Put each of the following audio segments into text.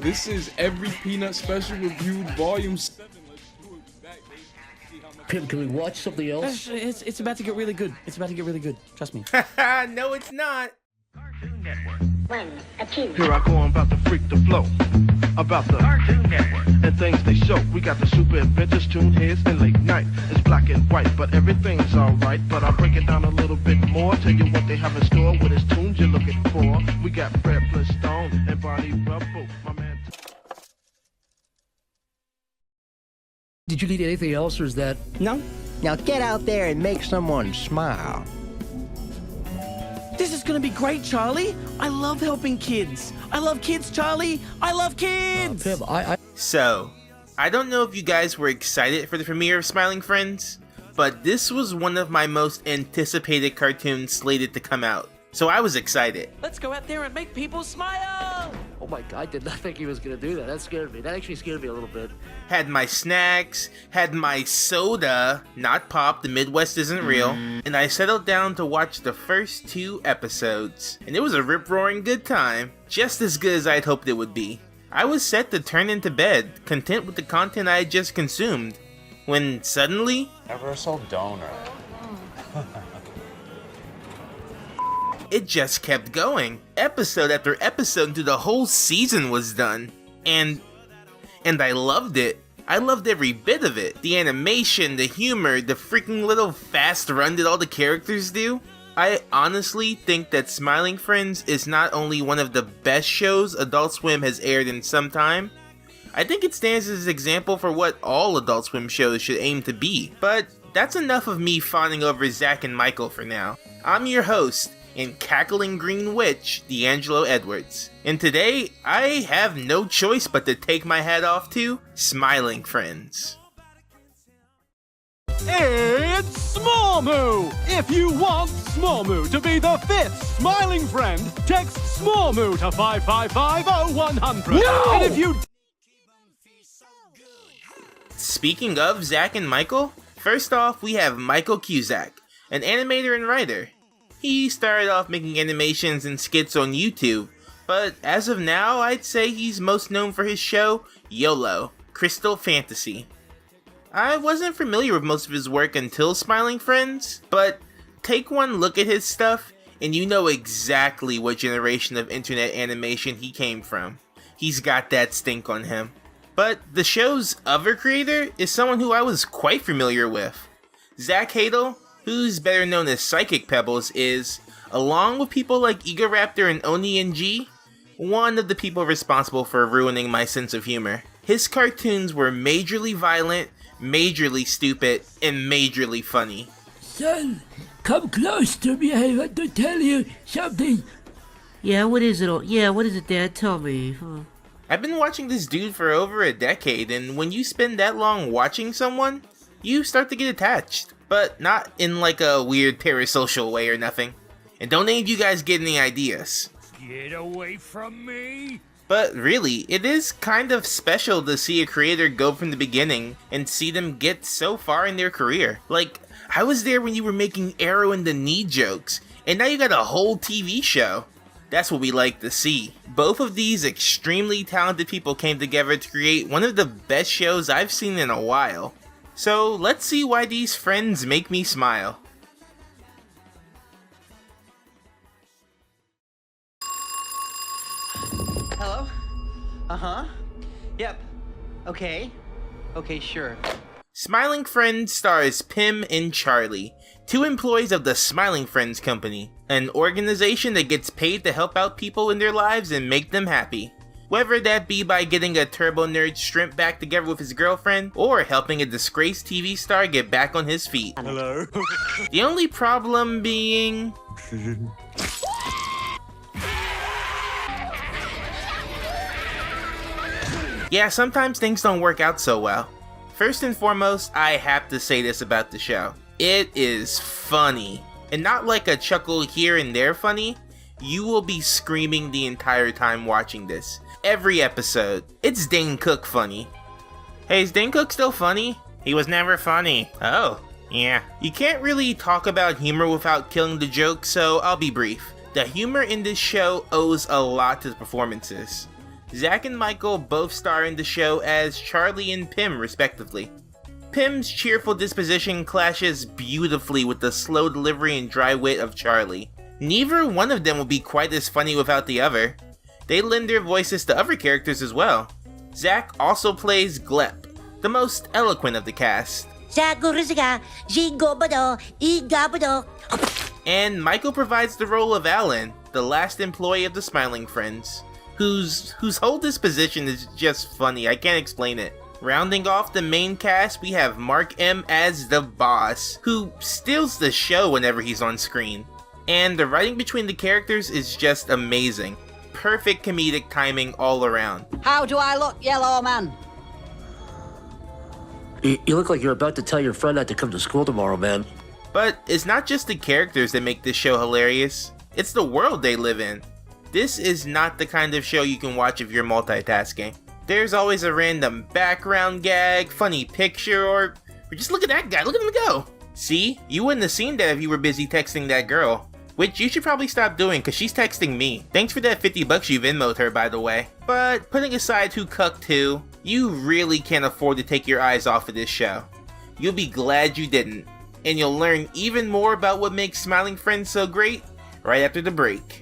This is Every Peanut Special Reviewed Volume 7. Let's do it back, baby. See how much. Pim, can we watch something else? It's about to get really good. It's about to get really good. Trust me. No, it's not. Cartoon Network. 1, achievement. Here I go, I'm about to freak the flow. About the Cartoon Network. and things they show. We got the super adventures, tune heads, and late night. It's black and white, but everything's alright. But I'll break it down a little bit more. Tell you what they have in store, what is tunes you're looking for. We got Fred Flintstone and Barney Rubble, my man. Did you need anything else, or is that... No? Now get out there and make someone smile. This is gonna be great, Charlie. I love helping kids. I love kids, Charlie. I love kids. Pim, So, I don't know if you guys were excited for the premiere of Smiling Friends, but this was one of my most anticipated cartoons slated to come out. So I was excited. Let's go out there and make people smile. Oh my God, I did not think he was gonna do that. That scared me. That actually scared me a little bit. Had my snacks, had my soda, not pop, the Midwest isn't real, and I settled down to watch the first 2 episodes. And it was a rip-roaring good time, just as good as I'd hoped it would be. I was set to turn into bed, content with the content I had just consumed, when suddenly... Universal donor. It just kept going. Episode after episode until the whole season was done. And I loved it. I loved every bit of it. The animation, the humor, the freaking little fast run that all the characters do. I honestly think that Smiling Friends is not only one of the best shows Adult Swim has aired in some time, I think it stands as an example for what all Adult Swim shows should aim to be. But that's enough of me fawning over Zach and Michael for now. I'm your host, and cackling green witch, D'Angelo Edwards. And today, I have no choice but to take my hat off to Smiling Friends. It's Smallmoo! If you want Smallmoo to be the 5th smiling friend, text Smallmoo to 555-0100. No! And if you... Speaking of Zach and Michael, first off we have Michael Cusack, an animator and writer. He started off making animations and skits on YouTube, but as of now, I'd say he's most known for his show, YOLO, Crystal Fantasy. I wasn't familiar with most of his work until Smiling Friends, but take one look at his stuff, and you know exactly what generation of internet animation he came from. He's got that stink on him. But the show's other creator is someone who I was quite familiar with. Zach Hadel, who's better known as Psychic Pebbles, is, along with people like Egoraptor and Oni and G, one of the people responsible for ruining my sense of humor. His cartoons were majorly violent, majorly stupid, and majorly funny. Son, come close to me. I want to tell you something. Yeah, what is it? Yeah, what is it, Dad? Tell me. I've been watching this dude for over a decade, and when you spend that long watching someone, you start to get attached. But not in like a weird parasocial way or nothing. And don't any of you guys get any ideas. Get away from me! But really, it is kind of special to see a creator go from the beginning and see them get so far in their career. Like, I was there when you were making Arrow in the Knee jokes, and now you got a whole TV show. That's what we like to see. Both of these extremely talented people came together to create one of the best shows I've seen in a while. So let's see why these friends make me smile. Hello? Uh-huh. Yep. Okay. Okay, sure. Smiling Friends stars Pim and Charlie, 2 employees of the Smiling Friends Company, an organization that gets paid to help out people in their lives and make them happy. Whether that be by getting a turbo nerd shrimp back together with his girlfriend, or helping a disgraced TV star get back on his feet. Hello? The only problem being... yeah, sometimes things don't work out so well. First and foremost, I have to say this about the show. It is funny. And not like a chuckle here and there funny. You will be screaming the entire time watching this. Every episode. It's Dane Cook funny. Hey, is Dane Cook still funny? He was never funny. Oh, yeah. You can't really talk about humor without killing the joke, so I'll be brief. The humor in this show owes a lot to the performances. Zach and Michael both star in the show as Charlie and Pim, respectively. Pim's cheerful disposition clashes beautifully with the slow delivery and dry wit of Charlie. Neither one of them will be quite as funny without the other. They lend their voices to other characters as well. Zach also plays Glep, the most eloquent of the cast. And Michael provides the role of Alan, the last employee of the Smiling Friends, whose whole disposition is just funny, I can't explain it. Rounding off the main cast, we have Mark M as the boss, who steals the show whenever he's on screen. And the writing between the characters is just amazing. Perfect comedic timing all around. How do I look, yellow man? You look like you're about to tell your friend not to come to school tomorrow, man. But it's not just the characters that make this show hilarious, it's the world they live in. This is not the kind of show you can watch if you're multitasking. There's always a random background gag, funny picture, or just look at that guy, look at him go! See, you wouldn't have seen that if you were busy texting that girl. Which you should probably stop doing, cause she's texting me. Thanks for that $50 you Venmo'd her, by the way. But putting aside who cucked who, you really can't afford to take your eyes off of this show. You'll be glad you didn't. And you'll learn even more about what makes Smiling Friends so great right after the break.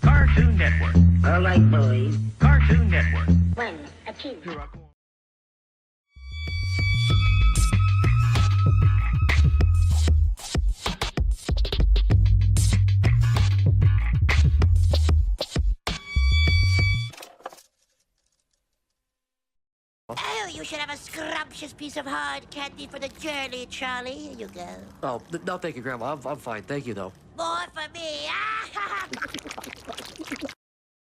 Cartoon Network. All right, boys. Cartoon Network. When a kid. Oh, you should have a scrumptious piece of hard candy for the journey, Charlie. Here you go. Oh, no, thank you, Grandma. I'm fine. Thank you, though. More for me.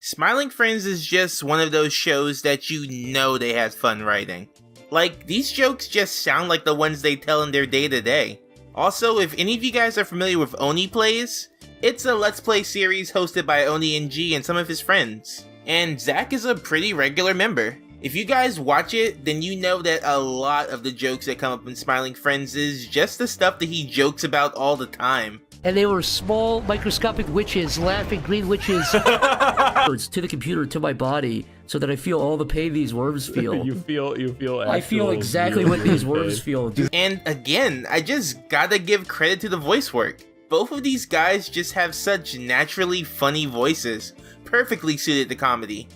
Smiling Friends is just one of those shows that you know they had fun writing. Like, these jokes just sound like the ones they tell in their day-to-day. Also, if any of you guys are familiar with Oni Plays, it's a Let's Play series hosted by Oni and G and some of his friends. And Zach is a pretty regular member. If you guys watch it, then you know that a lot of the jokes that come up in Smiling Friends is just the stuff that he jokes about all the time. And they were small, microscopic witches, laughing green witches. It's to the computer, to my body, so that I feel all the pain these worms feel. you feel I feel exactly what these worms feel. And again, I just gotta give credit to the voice work. Both of these guys just have such naturally funny voices, perfectly suited to comedy.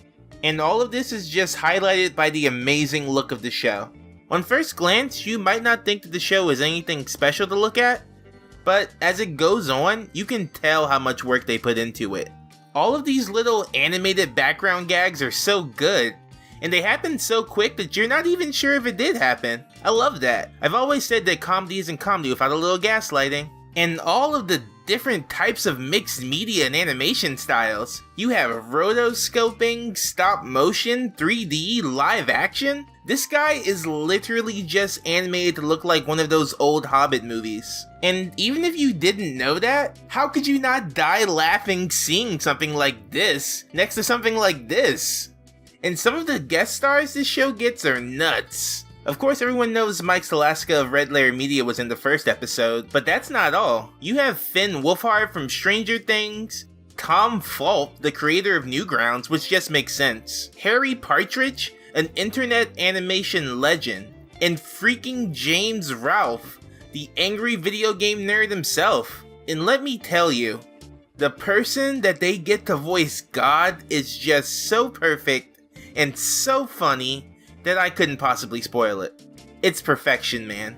And all of this is just highlighted by the amazing look of the show. On first glance, you might not think that the show is anything special to look at, but as it goes on, you can tell how much work they put into it. All of these little animated background gags are so good, and they happen so quick that you're not even sure if it did happen. I love that. I've always said that comedy isn't comedy without a little gaslighting. And all of the different types of mixed media and animation styles. You have rotoscoping, stop motion, 3D, live action. This guy is literally just animated to look like one of those old Hobbit movies. And even if you didn't know that, how could you not die laughing seeing something like this next to something like this? And some of the guest stars this show gets are nuts. Of course, everyone knows Mike Salaska of Red Letter Media was in the first episode, but that's not all. You have Finn Wolfhard from Stranger Things, Tom Fulp, the creator of Newgrounds, which just makes sense, Harry Partridge, an internet animation legend, and freaking James Ralph, the angry video game nerd himself. And let me tell you, the person that they get to voice God is just so perfect and so funny that I couldn't possibly spoil it. It's perfection, man.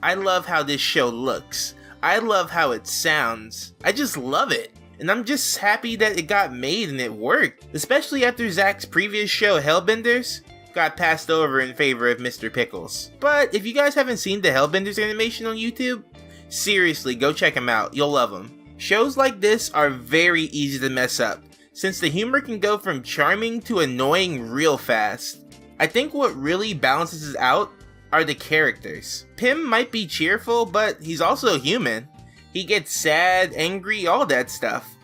I love how this show looks. I love how it sounds. I just love it. And I'm just happy that it got made and it worked. Especially after Zach's previous show, Hellbenders, got passed over in favor of Mr. Pickles. But if you guys haven't seen the Hellbenders animation on YouTube, seriously, go check them out. You'll love them. Shows like this are very easy to mess up, since the humor can go from charming to annoying real fast. I think what really balances it out are the characters. Pim might be cheerful, but he's also human. He gets sad, angry, all that stuff.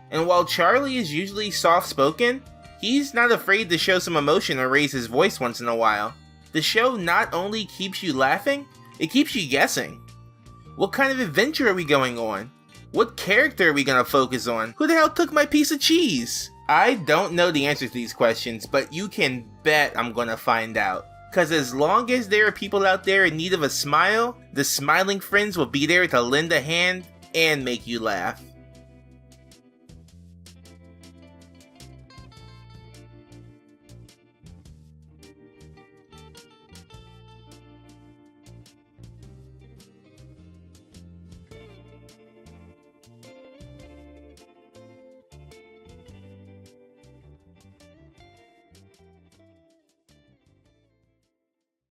And while Charlie is usually soft-spoken, he's not afraid to show some emotion or raise his voice once in a while. The show not only keeps you laughing, it keeps you guessing. What kind of adventure are we going on? What character are we gonna focus on? Who the hell took my piece of cheese? I don't know the answers to these questions, but you can bet I'm gonna find out. Cause as long as there are people out there in need of a smile, the Smiling Friends will be there to lend a hand and make you laugh.